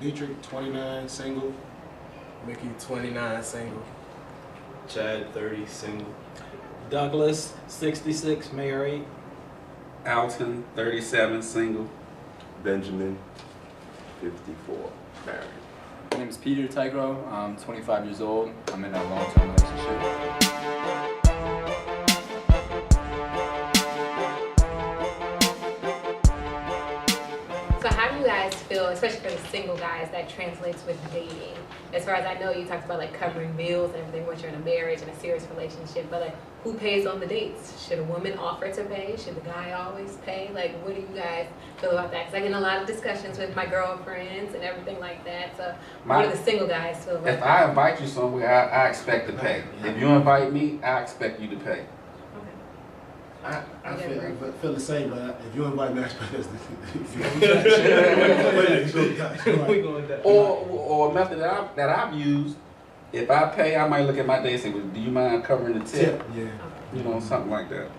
Dietrich, 29, single. Mickey, 29, single. Chad, 30, single. Douglas, 66, married. Alton, 37, single. Benjamin, 54, married. My name is Peter Tigro. I'm 25 years old. I'm in a long-term relationship. So how do you guys feel, especially for the single guys, that translates with dating? As far as I know, you talked about like covering bills and everything once you're in a marriage and a serious relationship, but like who pays on the dates? Should a woman offer to pay? Should the guy always pay? Like what do you guys feel about that? Because I get in a lot of discussions with my girlfriends and everything like that. So what do the single guys feel about If I invite you somewhere, I expect to pay. If you invite me, I expect you to pay. I feel the same, but if you invite me, I expect us to. Or a method that I've used, if I pay, I might look at my day and say, well, do you mind covering the tip? Yeah. You know, something like that.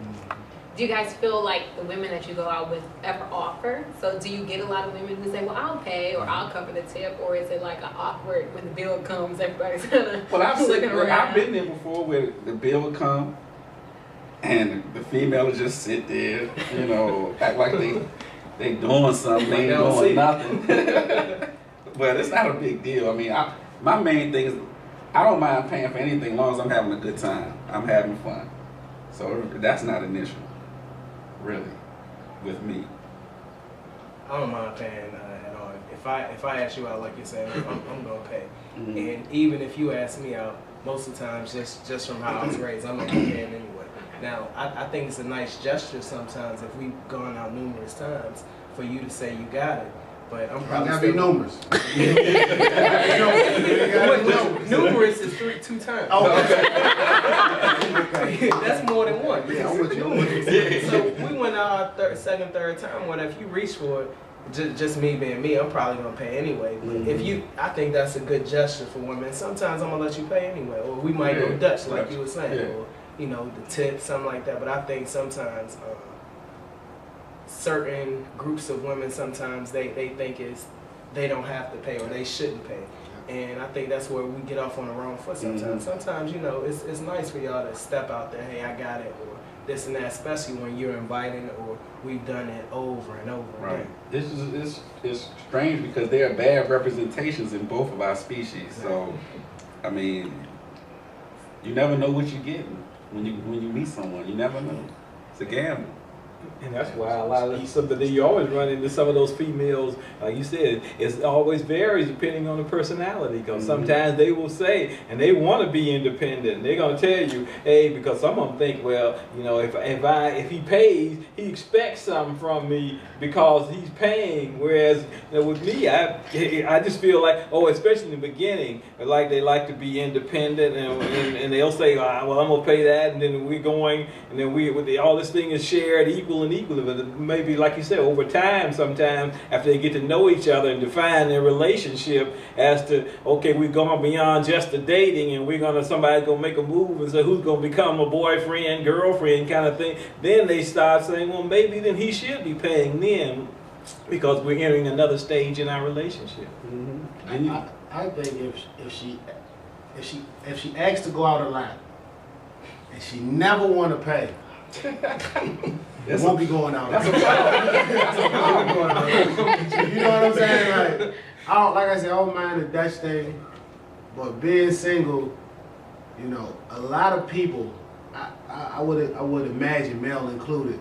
Do you guys feel like the women that you go out with ever offer? So do you get a lot of women who say, well, I'll pay or I'll cover the tip, or is it like an awkward, when the bill comes, everybody's kind of Well, looking around? I've been there before where the bill would come and the female would just sit there, you know, act like they doing something, they ain't doing nothing. But it's not a big deal. I mean, my main thing is I don't mind paying for anything as long as I'm having a good time. I'm having fun. So that's not an issue, really, with me. I don't mind paying at all. If I ask you out, like you said, I'm gonna pay. Mm-hmm. And even if you ask me out, most of the times, just from how I was raised, I'm gonna be paying anyway. Now, I think it's a nice gesture sometimes if we've gone out numerous times for you to say you got it. But I'm probably Gotta be numerous. Numerous is two times. Okay. That's more than one. Yeah, I'm with you. So we went out our second, third time. Well, if you reach for it, just me being me, I'm probably gonna pay anyway. But if I think that's a good gesture for women. Sometimes I'm gonna let you pay anyway, or we might go Dutch, like you were saying, or you know, the tip, something like that. But I think sometimes certain groups of women, sometimes they think they don't have to pay or they shouldn't pay. And I think that's where we get off on the wrong foot sometimes. Sometimes, you know, it's nice for y'all to step out there, hey, I got it, or this and that, especially when you're inviting or we've done it over and over again. This is strange because there are bad representations in both of our species. So, I mean, you never know what you're getting when you meet someone. You never know. It's a gamble. And that's why a lot of something that you always run into some of those females, like you said, it always varies depending on the personality. Because sometimes they will say, and they want to be independent. They're gonna tell you, hey, because some of them think, well, you know, if he pays, he expects something from me because he's paying. Whereas you know, with me, I just feel like, especially in the beginning, like they like to be independent, and they'll say, well, I'm gonna pay that, and then we're going, and then all this thing is shared equal and equal, but maybe like you said, over time, sometimes after they get to know each other and define their relationship as to, okay, we're going beyond just the dating, and somebody's gonna make a move and say who's gonna become a boyfriend, girlfriend kind of thing. Then they start saying, well, maybe then he should be paying then, because we're entering another stage in our relationship. I think if she asks to go out a lot and she never want to pay, it won't be going out. That's a problem. You know what I'm saying? Like I said, I don't mind the Dutch thing, but being single, you know, a lot of people, I would imagine, male included,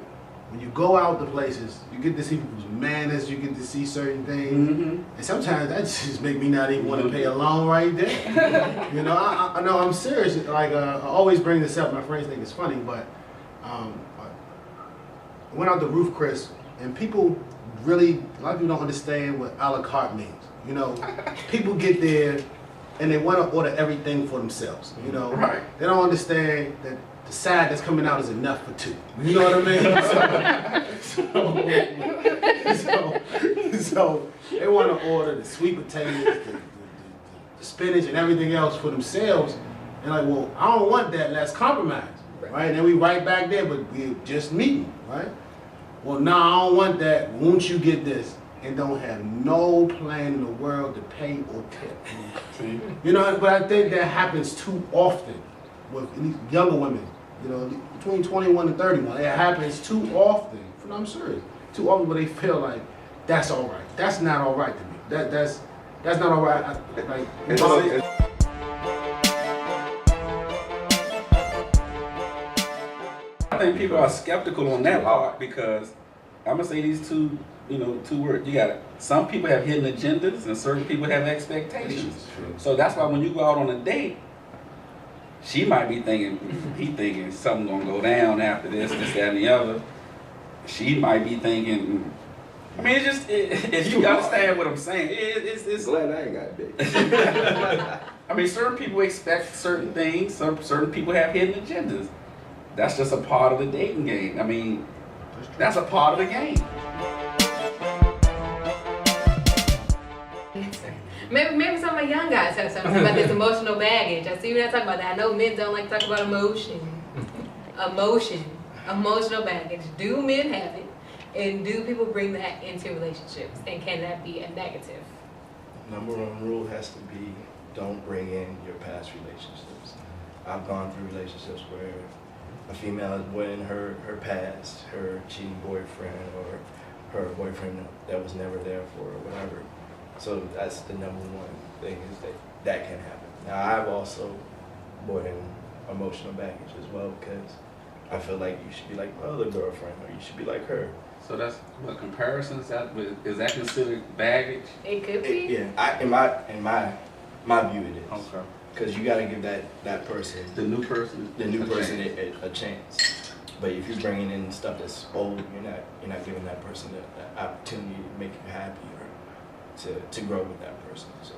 when you go out to places, you get to see people's manners, you get to see certain things, and sometimes that just make me not even want to pay a loan right there. You know, I know I'm serious. Like I always bring this up. My friends think it's funny, but I went out to Ruth Chris, and people really, a lot of people don't understand what a la carte means. You know, people get there and they want to order everything for themselves. You know, they don't understand that the side that's coming out is enough for two. You know what I mean? So they want to order the sweet potatoes, the spinach, and everything else for themselves. And like, well, I don't want that. Let's compromise, right? And then we right back there, but we're just meeting, right? Well, no, I don't want that. Won't you get this? and don't have no plan in the world to pay or tip. See? You know, but I think that happens too often with at least younger women. You know, between 21 and 31, it happens too often. I'm serious. Too often where they feel like that's all right. That's not all right to me. That's not all right. I think people are skeptical on that part because I'm gonna say these two words. You got it. Some people have hidden agendas and certain people have expectations. So that's why when you go out on a date, she might be thinking something gonna go down after this, that, and the other. She might be thinking. I mean, if you understand what I'm saying, it's Glad I ain't got a date. I mean, certain people expect certain things. Certain people have hidden agendas. That's just a part of the dating game. I mean, that's a part of the game. Maybe some of my young guys have something about this emotional baggage. I see you not talking about that. I know men don't like to talk about emotional baggage. Do men have it? And do people bring that into relationships? And can that be a negative? Number one rule has to be don't bring in your past relationships. I've gone through relationships where a female has brought in her past, her cheating boyfriend or her boyfriend that was never there for her or whatever. So that's the number one thing is that can happen. Now I've also brought in emotional baggage as well because I feel like you should be like my other girlfriend or you should be like her. So that's what comparisons. Is that considered baggage? It could be. Yeah, in my view it is. Okay. Because you got to give that person The new person. a chance. But if you're bringing in stuff that's old, you're not giving that person the opportunity to make you happy or to grow with that person. So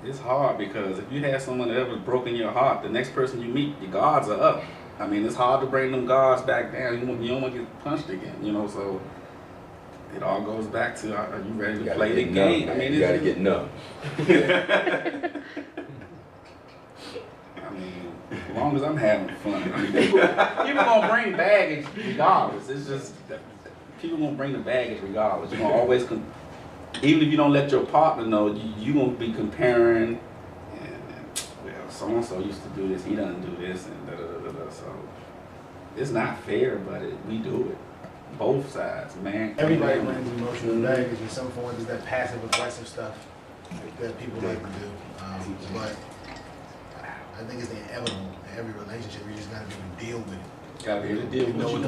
It's hard because if you have someone that ever broken your heart, the next person you meet, your guards are up. I mean, it's hard to bring them guards back down. You don't want to get punched again, So it all goes back to are you ready to play the game? I mean, you got to get numb. I mean, as long as I'm having fun. I mean, people gonna bring baggage regardless. It's just people gonna bring the baggage regardless. You're gonna always, even if you don't let your partner know, you gonna be comparing. And well, so and so used to do this. He doesn't do this, and da da da da. So it's not fair, but we do it. Both sides, man. Everybody brings emotional baggage in some form. There's that passive aggressive stuff that people like to do. But I think it's inevitable in every relationship. You just gotta be able to deal with it. Gotta be able to deal with know what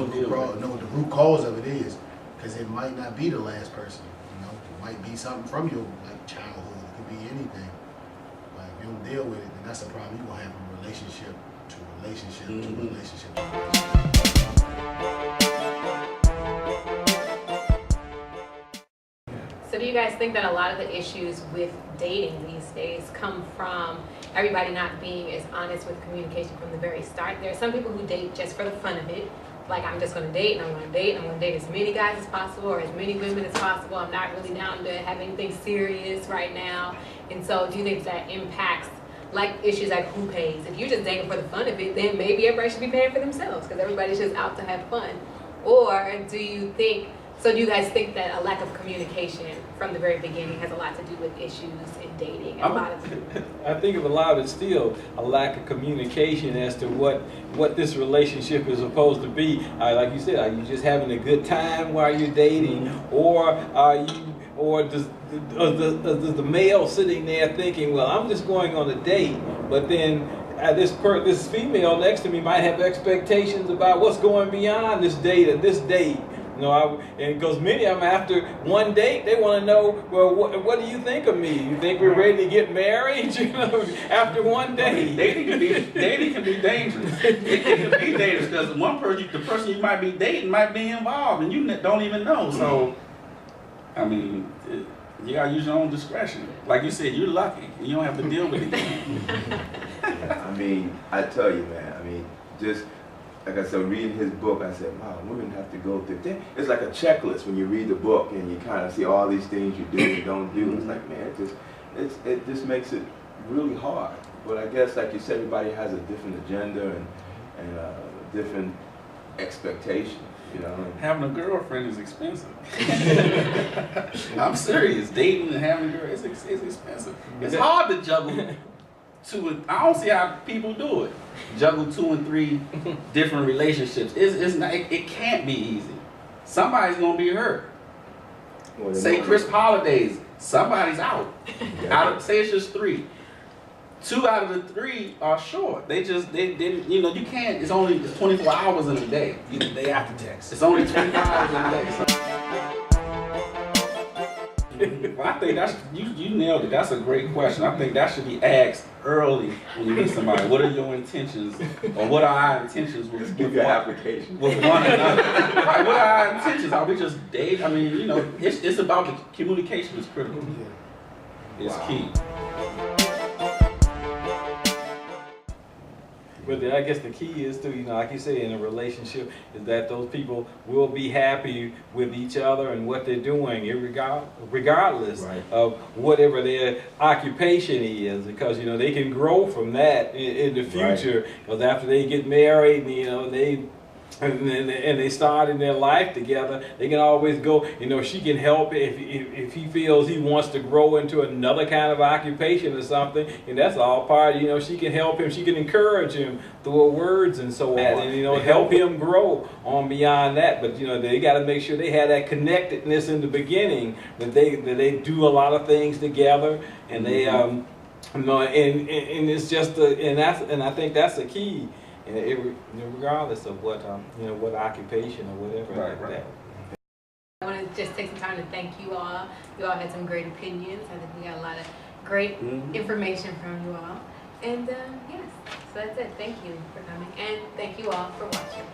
what the root cause of it is, because it might not be the last person. It might be something from your childhood. It could be anything. But if you don't deal with it, then that's a problem you're gonna have from relationship to relationship to relationship to relationship. So do you guys think that a lot of the issues with dating these days come from everybody not being as honest with communication from the very start? There are some people who date just for the fun of it. Like, I'm just going to date, and I'm going to date, and I'm going to date as many guys as possible or as many women as possible. I'm not really down to have anything serious right now. And so do you think that impacts issues like who pays? If you're just dating for the fun of it, then maybe everybody should be paying for themselves because everybody's just out to have fun. Or do you guys think that a lack of communication from the very beginning has a lot to do with issues in dating? And I think of a lot of it still a lack of communication as to what this relationship is supposed to be. Like you said, are you just having a good time while you're dating, or does the male sitting there thinking, well, I'm just going on a date, but then this female next to me might have expectations about what's going beyond this date or this date. And because many of them after one date, they want to know, well, what do you think of me? You think we're ready to get married? After one date. Dating can be dangerous. It can be dangerous because the person you might be dating might be involved and you don't even know. So, I mean, you gotta use your own discretion. Like you said, you're lucky. You don't have to deal with it. I mean, I tell you, man. Just like I said, reading his book, I said, wow, women have to go through. It's like a checklist when you read the book and you kind of see all these things you do and don't do. It's like, man, it just makes it really hard. But I guess, like you said, everybody has a different agenda and a different expectation. You know. Having a girlfriend is expensive. I'm serious. Dating and having a girl, it's expensive. It's hard to juggle I don't see how people do it. Juggle 2 and 3 different relationships. It's not, it can't be easy. Somebody's gonna be hurt. Well, Say Chris Holidays, somebody's out. Say it's just 3. 2 out of the 3 are short. They you know, you can't. It's 24 hours in a day. They after text. It's only 24 hours in a day. Well, I think that's you nailed it. That's a great question. I think that should be asked early when you meet somebody. What are your intentions, or what are our intentions with Give your application. with one another? Right, what are our intentions? Are we just dating? I mean, you know, it's about the communication is critical. It's key. But I guess the key is to, you know, like you say, in a relationship, is that those people will be happy with each other and what they're doing, regardless of whatever their occupation is, because, you know, they can grow from that in the future. Because after they get married, you know, and they start in their life together, they can always go, you know, she can help if he feels he wants to grow into another kind of occupation or something, and that's all part, you know, she can help him, she can encourage him through her words and so on, and, you know, help him grow on beyond that. But, you know, they got to make sure they have that connectedness in the beginning, that they do a lot of things together, and they, you know, and it's just, and I think that's the key. Regardless of what you know, what occupation or whatever like that. I want to just take some time to thank you all. You all had some great opinions. I think we got a lot of great information from you all. And yes, so that's it. Thank you for coming, and thank you all for watching.